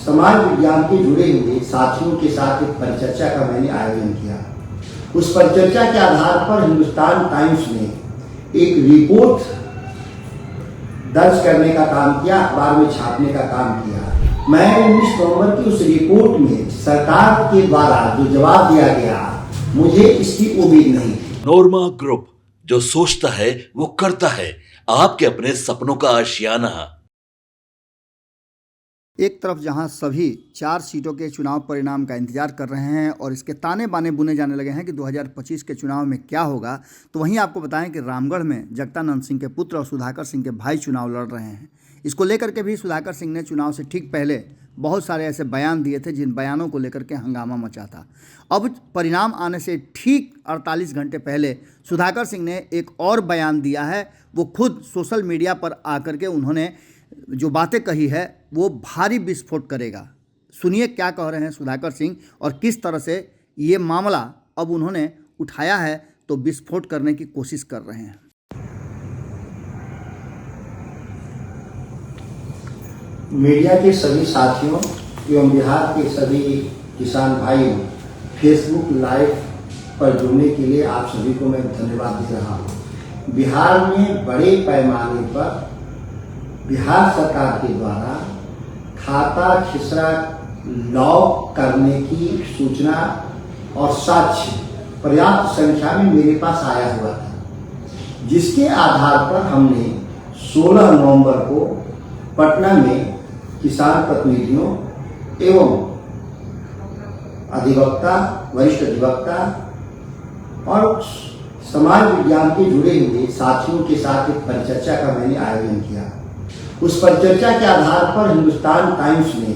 समाज विज्ञान के जुड़े हुए साथियों के साथ एक परिचर्चा का मैंने आयोजन किया। उस परिचर्चा के आधार पर हिंदुस्तान टाइम्स ने एक रिपोर्ट दर्ज करने का काम किया, अखबार में छापने का काम किया। मैं 19 नवंबर की उस रिपोर्ट में सरकार के द्वारा जो जवाब दिया गया, मुझे इसकी उम्मीद नहीं थी। नोरमा ग्रुप, जो सोचता है वो करता है। आपके अपने सपनों का आशियाना। एक तरफ जहां सभी 4 सीटों के चुनाव परिणाम का इंतजार कर रहे हैं और इसके ताने बाने बुने जाने लगे हैं कि 2025 के चुनाव में क्या होगा, तो वहीं आपको बताएं कि रामगढ़ में जगतानंद सिंह के पुत्र और सुधाकर सिंह के भाई चुनाव लड़ रहे हैं। इसको लेकर के भी सुधाकर सिंह ने चुनाव से ठीक पहले बहुत सारे ऐसे बयान दिए थे जिन बयानों को लेकर के हंगामा मचा था। अब परिणाम आने से ठीक 48 घंटे पहले सुधाकर सिंह ने एक और बयान दिया है। वो खुद सोशल मीडिया पर आकर के उन्होंने जो बातें कही है वो भारी विस्फोट करेगा। सुनिए क्या कह रहे हैं सुधाकर सिंह और किस तरह से ये मामला अब उन्होंने उठाया है तो विस्फोट करने की कोशिश कर रहे हैं। मीडिया के सभी साथियों एवं बिहार के सभी किसान भाइयों, फेसबुक लाइव पर जुड़ने के लिए आप सभी को मैं धन्यवाद दे रहा हूँ। बिहार में बड़े पैमाने पर बिहार सरकार के द्वारा खाता खिसरा लॉक करने की सूचना और साक्ष्य पर्याप्त संख्या में मेरे पास आया हुआ था, जिसके आधार पर हमने 16 नवंबर को पटना में किसान प्रतिनिधियों एवं अधिवक्ता, वरिष्ठ अधिवक्ता और समाज विज्ञान के जुड़े हुए साथियों के साथ एक परिचर्चा का मैंने आयोजन किया। उस परिचर्चा के आधार पर हिंदुस्तान टाइम्स ने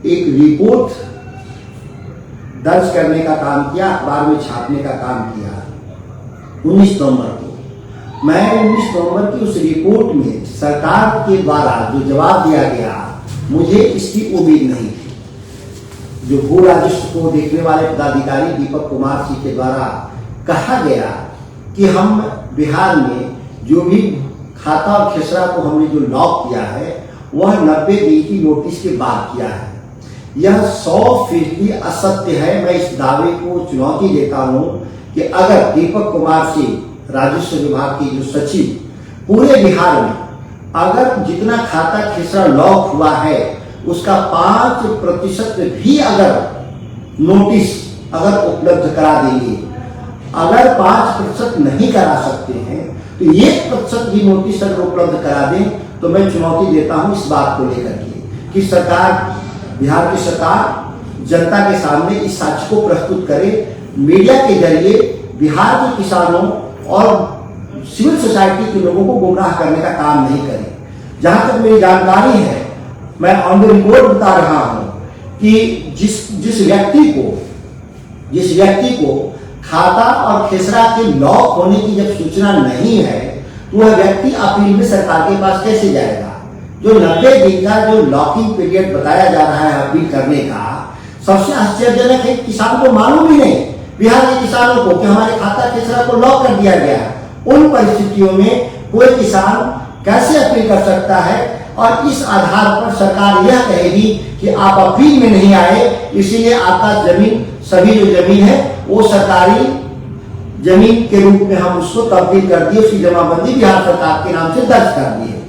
एक रिपोर्ट दर्ज करने का काम किया, अखबार में छापने का काम किया 19 नवंबर को। मैं 19 नवंबर की उस रिपोर्ट में सरकार के द्वारा जो जवाब दिया गया, मुझे इसकी उम्मीद नहीं थी। जो भू राजस्व को देखने वाले पदाधिकारी दीपक कुमार सिंह के द्वारा कहा गया कि हम बिहार में जो भी खाता और खिसरा को हमने जो लॉक किया है वह 90 दिन की नोटिस के बाद किया है, यह 100% असत्य है। मैं इस दावे को चुनौती देता हूं कि अगर दीपक कुमार सिंह राजस्व विभाग के जो सचिव पूरे बिहार में अगर जितना खाता खिसरा लॉक हुआ है उसका 5% भी अगर नोटिस अगर उपलब्ध करा देंगे, अगर 5% नहीं करा सकते हैं तो 1% भी नोटिस अगर उपलब्ध करा दें तो मैं चुनौती देता हूं इस बात को लेकर के कि सरकार, बिहार की सरकार जनता के सामने इस साक्ष्य को प्रस्तुत करे, मीडिया के जरिए बिहार के किसानों और सिविल सोसाइटी के लोगों को गुमराह करने का काम नहीं करे। जहां तक मेरी जानकारी है, मैं ऑन द रिकॉर्ड बता रहा हूं कि जिस व्यक्ति को खाता और खिसरा के लॉक होने की जब सूचना नहीं है तो वह व्यक्ति अपील में सरकार के पास कैसे जाएगा। जो 90 दिन का जो लॉकिंग पीरियड बताया जा रहा है अपील करने का, सबसे आश्चर्यजनक है किसानों को मालूम भी नहीं, बिहार के किसानों को, कि हमारे खाता खिसरा को लॉक कर दिया गया है। उन परिस्थितियों में कोई किसान कैसे अपील कर सकता है और इस आधार पर सरकार यह कहेगी कि आप अपील में नहीं आए इसीलिए आपका जमीन, सभी जो जमीन है वो सरकारी जमीन के रूप में हम उसको तब्दील कर दिए, उसकी जमाबंदी बिहार सरकार के नाम से दर्ज कर दी है।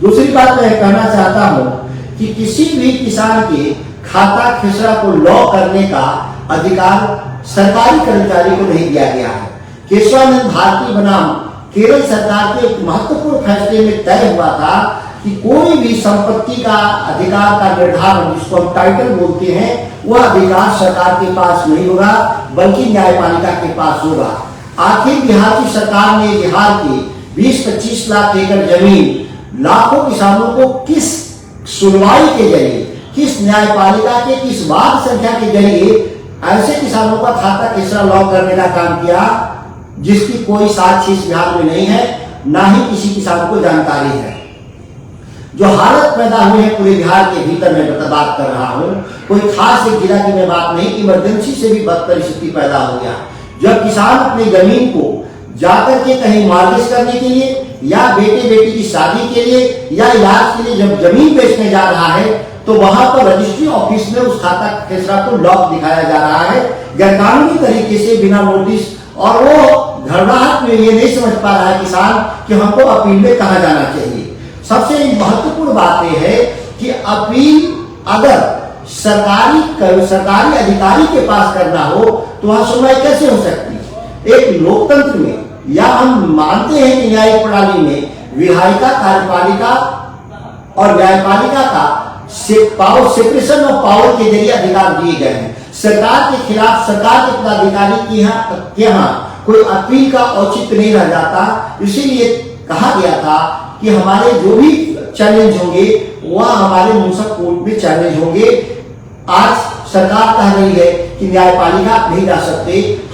दूसरी बात मैं कहना चाहता हूं कि किसी भी किसान के खाता खिसरा को लॉक करने का अधिकार सरकारी कर्मचारी को नहीं दिया गया है। केशवानंद भारती बनाम केरल सरकार के एक महत्वपूर्ण फैसले में तय हुआ था कि कोई भी संपत्ति का अधिकार का निर्धारण, जिसको हम टाइटल बोलते हैं, वह अधिकार सरकार के पास नहीं होगा बल्कि न्यायपालिका के पास होगा। आखिर बिहार की सरकार ने बिहार के 20-25 लाख एकड़ जमीन लाखों किसानों को किस सुनवाई के जरिए, किस न्यायपालिका के किस वाद संख्या के जरिए ऐसे किसानों का खाता खिसरा लॉक करने का काम किया जिसकी कोई साक्ष्य इस बिहार में नहीं है, ना ही किसी किसान को जानकारी है। जो हालत पैदा हुई है पूरे बिहार के भीतर मैं बात कर रहा हूं, कोई खास एक जिला की मैं बात नहीं, इमरजेंसी से भी बदतर स्थिति पैदा हो गया। जब किसान अपनी जमीन को जाकर के कहीं मार्केट करने के लिए या बेटे बेटी की शादी के लिए या इलाज के लिए जब जमीन बेचने जा रहा है तो वहां पर रजिस्ट्री ऑफिस में उस खाता खेसरा को लॉक दिखाया जा रहा है गैरकानूनी तरीके से, बिना नोटिस। और वो घबराहट में ये नहीं समझ पा रहा है किसान कि हमको अपील में कहा जाना चाहिए। सबसे महत्वपूर्ण बात यह है कि अपील अगर सरकारी अधिकारी के पास करना हो तो वहां सुनवाई कैसे हो सकती है? एक लोकतंत्र में, या हम मानते हैं कि न्यायिक प्रणाली में विधायिका, कार्यपालिका और न्यायपालिका का सेपरेशन ऑफ पावर के जरिए अधिकार दिए गए हैं। सरकार के खिलाफ सरकार के पदाधिकारी के यहाँ कोई अपील का औचित्य नहीं रह जाता। इसीलिए कहा गया था कि हमारे जो भी चैलेंज होंगे वह हमारे मुंसफ कोर्ट में चैलेंज होंगे। आज सरकार कह रही है कि न्यायपालिका आप नहीं जा सकते,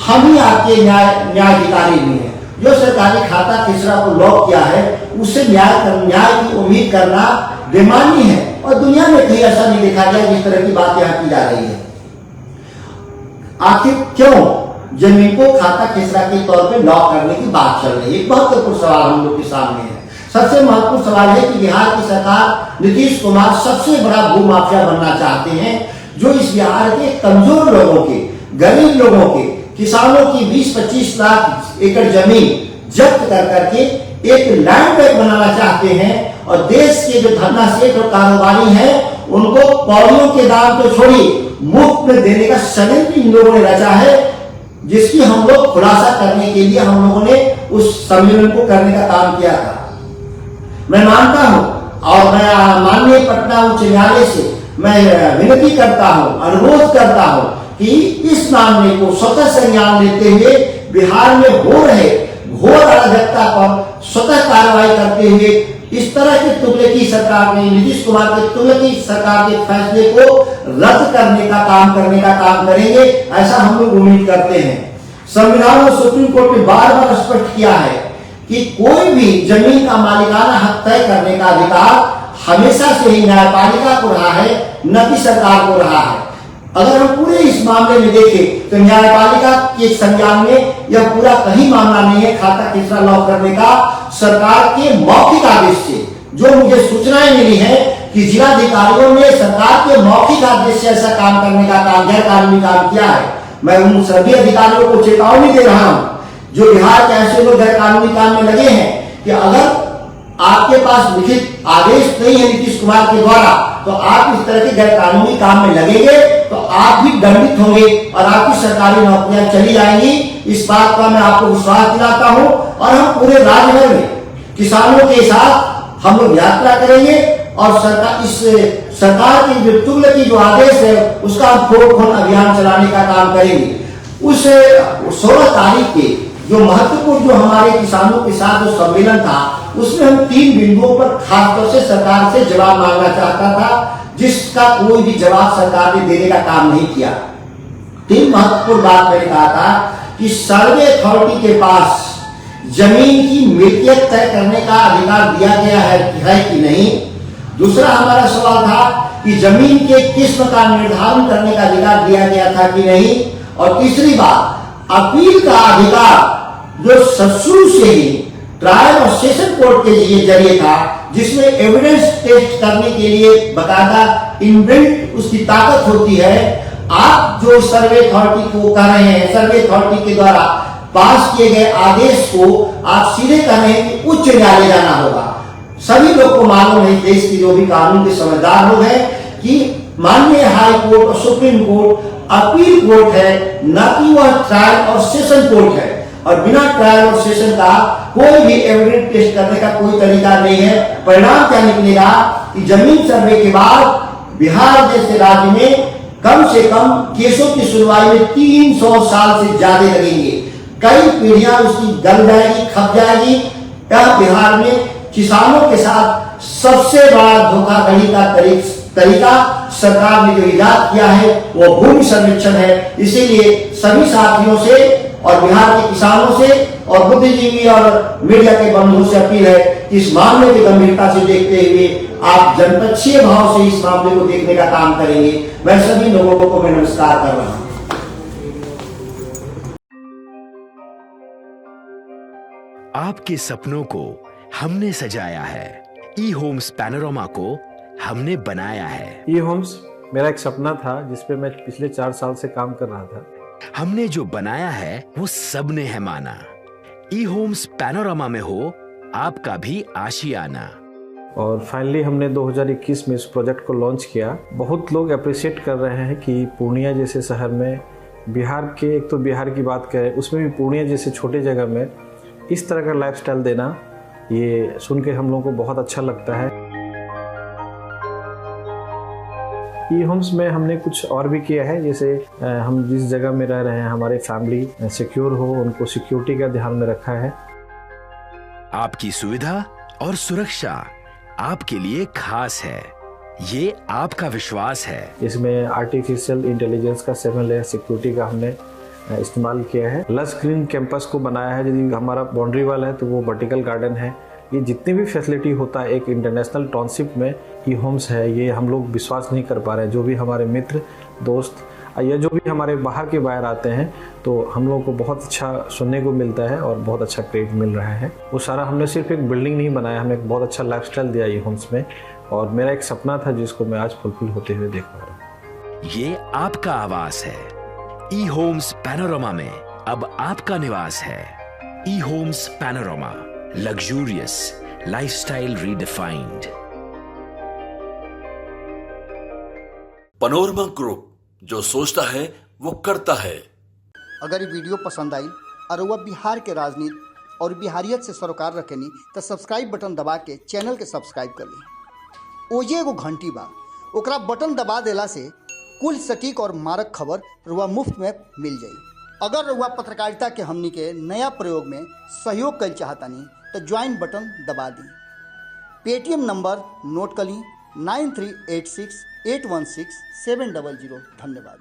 हम ही आपके न्यायाधिकारी नहीं है। जो सरकारी खाता खेसरा को लॉक किया है उससे न्याय की उम्मीद करना बेमानी है, और दुनिया में कहीं ऐसा नहीं देखा गया जिस तरह की बात यहाँ की जा रही है। आखिर क्यों जमीन को खाता खेसरा के तौर पे लॉक करने की बात चल रही है? एक महत्वपूर्ण सवाल हम लोग के सामने है। सबसे महत्वपूर्ण सवाल है कि बिहार की सरकार, नीतीश कुमार सबसे बड़ा भूमाफिया बनना चाहते हैं, जो इस बिहार के कमजोर लोगों के, गरीब लोगों के, किसानों की 20-25 लाख एकड़ जमीन जब्त कर करके एक लैंड बैंक बनाना चाहते हैं। और देश के जो धन्ना सेठ और कारोबारी हैं उनको पौड़ियों के दाम तो छोड़िए, मुफ्त में देने का षड्यंत्र इन लोगों ने रचा है, जिसकी हम लोग खुलासा करने के लिए हम लोगों ने उस सम्मेलन को करने का काम किया था। मैं मानता हूं और मैं माननीय पटना उच्च न्यायालय से मैं विनती करता हूं, अनुरोध करता हूं कि इस मामले को स्वतः संज्ञान लेते हुए बिहार में हो रहे घोर अराजकता पर स्वतः कार्रवाई करते हुए इस तरह के तुगलकी सरकार ने, नीतीश कुमार के तुगलकी सरकार के फैसले को रद्द करने का काम करेंगे, ऐसा हम लोग उम्मीद करते हैं। संविधान और सुप्रीम कोर्ट ने बार बार स्पष्ट किया है कि कोई भी जमीन का मालिकाना हक तय करने का अधिकार हमेशा से ही न्यायपालिका को रहा है, न कि सरकार को रहा है। अगर हम पूरे इस मामले में देखें तो न्यायपालिका के संज्ञान में यह पूरा कहीं मामला नहीं है खाता खेसरा लॉक करने का। सरकार के मौखिक आदेश से जो मुझे सूचनाएं मिली है कि जिलाधिकारियों ने सरकार के मौखिक आदेश से ऐसा काम करने का काम, गैर कानूनी काम किया है। मैं उन सभी अधिकारियों को चेतावनी दे रहा हूं जो बिहार के ऐसे लोग गैर कानूनी काम में लगे हैं कि अगर आपके पास लिखित आदेश नहीं है नीतीश कुमार के द्वारा तो आप इस तरह के गैर कानूनी काम में लगेंगे तो आप भी दंडित होंगे और आपकी सरकारी नौकरियां चली जाएंगी। इस बात का मैं आपको विश्वास दिलाता हूं। और हम पूरे राज्य भर में किसानों के साथ हम लोग यात्रा करेंगे और सरकार की जो तुगलकी जो आदेश है उसका हम फोड़ अभियान चलाने का काम करेंगे। उस 16 तारीख के जो महत्वपूर्ण जो हमारे किसानों के साथ जो सम्मेलन था उसमें हम 3 बिंदुओं पर खासतौर से सरकार से जवाब मांगना चाहता था, जिसका कोई भी जवाब सरकार ने देने का काम नहीं किया। 3 महत्वपूर्ण बात मैंने कहा था कि सर्वे अथॉरिटी के पास जमीन की मिल्कियत तय करने का अधिकार दिया गया है कि नहीं। दूसरा हमारा सवाल था कि जमीन के किस्म का निर्धारण करने का अधिकार दिया गया था कि नहीं। और तीसरी बात, अपील का अधिकार जो शुरू से ही ट्रायल और सेशन कोर्ट के जरिए था, जिसमें एविडेंस टेस्ट करने के लिए बकायदा इनबिल्ट उसकी ताकत होती है। आप जो सर्वे अथॉरिटी को कर रहे हैं, सर्वे अथॉरिटी के द्वारा पास किए गए आदेश को आप सीधे कर रहे हैं कि उच्च न्यायालय जाना होगा। सभी लोग को मालूम है, देश के जो भी कानून के समझदार लोग हैं, कि माननीय हाई कोर्ट और सुप्रीम कोर्ट अपील कोर्ट है, न कि वह ट्रायल और सेशन कोर्ट है। और बिना ट्रायल और सेशन का कोई भी एविडेंस टेस्ट करने का कोई तरीका नहीं है। परिणाम क्या निकलेगा कि जमीन सर्वे के बाद बिहार जैसे राज्य में कम से कम केसों की सुनवाई में 300 साल से ज्यादा लगेंगे। कई पीढ़ियां उसकी गल जाएगी, खप जाएगी। यह बिहार में किसानों के साथ सबसे बड़ा धोखाधड़ी का तरीका सरकार ने जो इजाद किया है वो भूमि सर्वेक्षण है। इसीलिए सभी साथियों से और बिहार के किसानों से और बुद्धिजीवी और मीडिया के बंधुओं से अपील है कि इस मामले की गंभीरता से देखते हुए आप जनपक्षीय भाव से इस मामले को देखने का काम करेंगे। मैं सभी लोगों को मैं नमस्कार कर रहा हूं। आपके सपनों को हमने सजाया है। ई होम्स पैनोरमा को हमने बनाया है। ई होम्स मेरा एक सपना था जिस पे मैं पिछले 4 साल से काम कर रहा था। हमने जो बनाया है वो सबने है माना। ई होम्स पैनोरामा में हो आपका भी आशियाना। और फाइनली हमने 2021 में इस प्रोजेक्ट को लॉन्च किया। बहुत लोग अप्रिशिएट कर रहे हैं कि पूर्णिया जैसे शहर में, बिहार के, एक तो बिहार की बात करें उसमें भी पूर्णिया जैसे छोटे जगह में इस तरह का लाइफस्टाइल देना, ये सुन के हम लोगों को बहुत अच्छा लगता है। ई होम्स में हमने कुछ और भी किया है, जैसे हम जिस जगह में रह रहे हैं हमारे फैमिली सिक्योर हो, उनको सिक्योरिटी का ध्यान में रखा है। आपकी सुविधा और सुरक्षा आपके लिए खास है, ये आपका विश्वास है। इसमें आर्टिफिशियल इंटेलिजेंस का 7 लेयर सिक्योरिटी का हमने इस्तेमाल किया है। लस ग्रीन कैंपस को बनाया है। यदि हमारा बाउंड्री वाल है तो वो वर्टिकल गार्डन है। ये जितनी भी फैसिलिटी होता है एक इंटरनेशनल टाउनशिप में, ई होम्स है, ये हम लोग विश्वास नहीं कर पा रहे हैं। जो भी हमारे मित्र दोस्त या जो भी हमारे बाहर के बाहर आते हैं तो हम लोगों को बहुत अच्छा सुनने को मिलता है और बहुत अच्छा क्रेडिट मिल रहा है। वो सारा हमने सिर्फ एक बिल्डिंग नहीं बनाया, हमें एक बहुत अच्छा लाइफस्टाइल दिया ई होम्स में, और मेरा एक सपना था जिसको मैं आज फुलफिल होते हुए देख पा रहा हूँ। ये आपका आवास है। ई होम्स पैनोरामा में अब आपका निवास है। E Homes Panorama, luxurious lifestyle redefined. Panorama group, जो सोचता है वो करता है। अगर ये वीडियो पसंद आई और वह बिहार के राजनीति और बिहारियत से सरोकार रखेनी तो सब्सक्राइब बटन दबा के चैनल के सब्सक्राइब कर ली। ओजे एगो घंटी बा, ओकरा बटन दबा देला से कुल सटीक और मारक खबर रुआ मुफ्त में मिल जाई। अगर रुआ पत्रकारिता के हमनी के नया प्रयोग में सहयोग कर चाहतानी तो ज्वाइन बटन दबा दी। पेटीएम नंबर नोट कर ली 9386 816 700। धन्यवाद।